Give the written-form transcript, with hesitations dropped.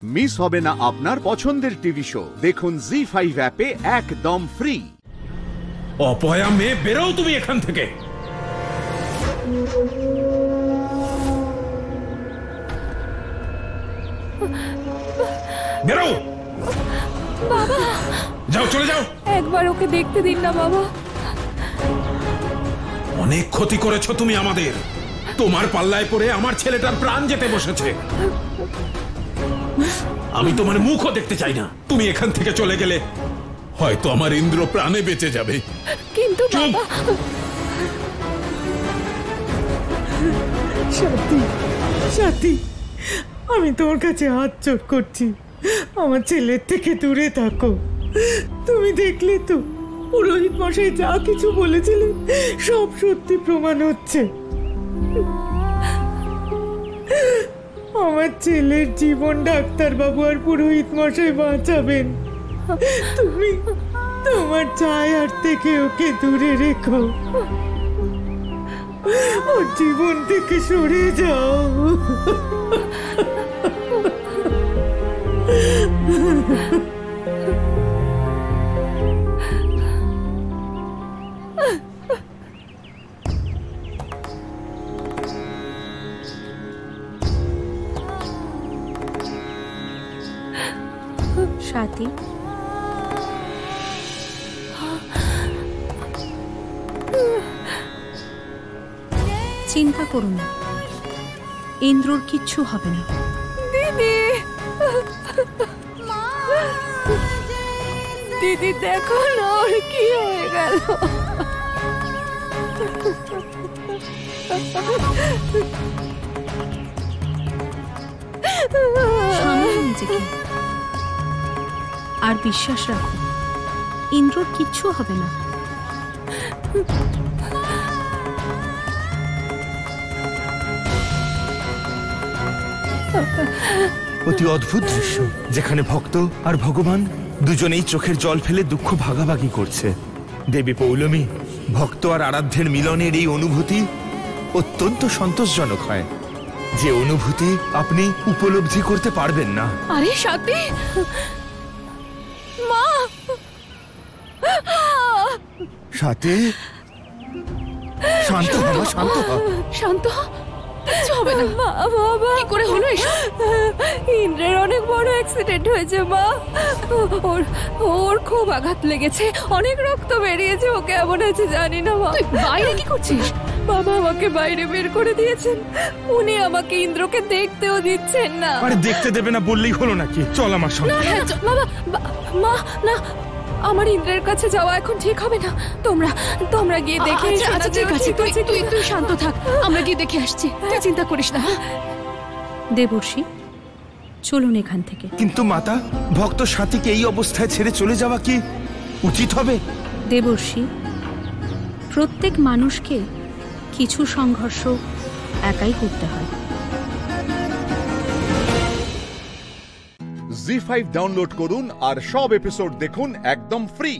Miss হবে না আপনার পছন্দের টিভি শো। দেখুন জি5 অ্যাপে একদম ফ্রি। অপয়া মেয়ে, বেরো তুমি এখান থেকে। বেরো বাবা। যাও, চলে যাও। একবার ওকে দেখতে দিন না বাবা। অনেক ক্ষতি করেছো তুমি আমাদের। তোমার পাল্লায় পড়ে আমার ছেলেটার প্রাণ যেতে বসেছে। আমি তোমার মুখও দেখতে চাই না। তুমি এখান থেকে চলে গেলে হয়তো আমার ইন্দ্র প্রাণে বেঁচে যাবে। কিন্তু বাবা। সাথী, সাথী, আমি তোমার কাছে হাত জোড় করছি, আমার ছেলের থেকে দূরে থাকো। তুমি দেখলে তো পুরোহিত মশাই যা কিছু বলেছিলেন সব সত্যি প্রমাণ হচ্ছে। আমার ছেলের জীবন ডাক্তারবাবু আর পুরোহিত মশাই বাঁচাবেন। তুমি তোমার ছায়ার থেকে ওকে দূরে রেখো, ওর জীবন থেকে সরে যাও। সাথী, চিন্তা করো না, ইন্দ্রর কিচ্ছু হবে না। দিদি, দিদি দেখো না ওর কি হয়ে গেল। সামলে নিজেকে আর বিশ্বাস রাখো, ইন্দ্রর কিচ্ছু হবে না। অতি অদ্ভুত দৃশ্য, যেখানে ভক্ত আর ভগবান দুজনেই চোখের জল ফেলে দুঃখ ভাগাভাগি করছে। দেবী পৌলমী, ভক্ত আর আরাধ্যের মিলনের এই অনুভূতি অত্যন্ত সন্তোষজনক হয়, যে অনুভূতি আপনি উপলব্ধি করতে পারবেন না। আরে সাথী, মা। সাথে শান্ত হ, শান্ত হ। শান্ত কিছু হবে না। মা, বাবা, কি করে হলো এসব? ইন্দ্রের অনেক বড় অ্যাক্সিডেন্ট হয়েছে মা। ওর খুব আঘাত লেগেছে, অনেক রক্ত বেরিয়েছে। ও কেমন আছে জানি না মা। তুই বাইরে কি করছিস? বাবা আমাকে বাইরে বের করে দিয়েছেন। উনি আমাকে ইন্দ্রকে দেখতেও দিচ্ছেন না। আরে দেখতে দেবে না বললেই হলো নাকি? চল আমার সঙ্গে। বাবা, মা, না, আমার ইন্দ্রের কাছে যাওয়া এখন ঠিক হবে না। তোমরা গিয়ে দেখে এসো। আচ্ছা ঠিক আছে, তুই শান্ত থাক, আমরা গিয়ে দেখে আসছি, তুই চিন্তা করিস না। দেবর্ষি, চলুন এখান থেকে। কিন্তু মাতা, ভক্ত সাথীকে এই অবস্থায় ছেড়ে চলে যাওয়া কি উচিত হবে? দেবর্ষি, প্রত্যেক মানুষকে কিছু সংঘর্ষ একাই করতে হয়। জি5 ডাউনলোড করুন আর সব এপিসোড দেখুন একদম ফ্রি।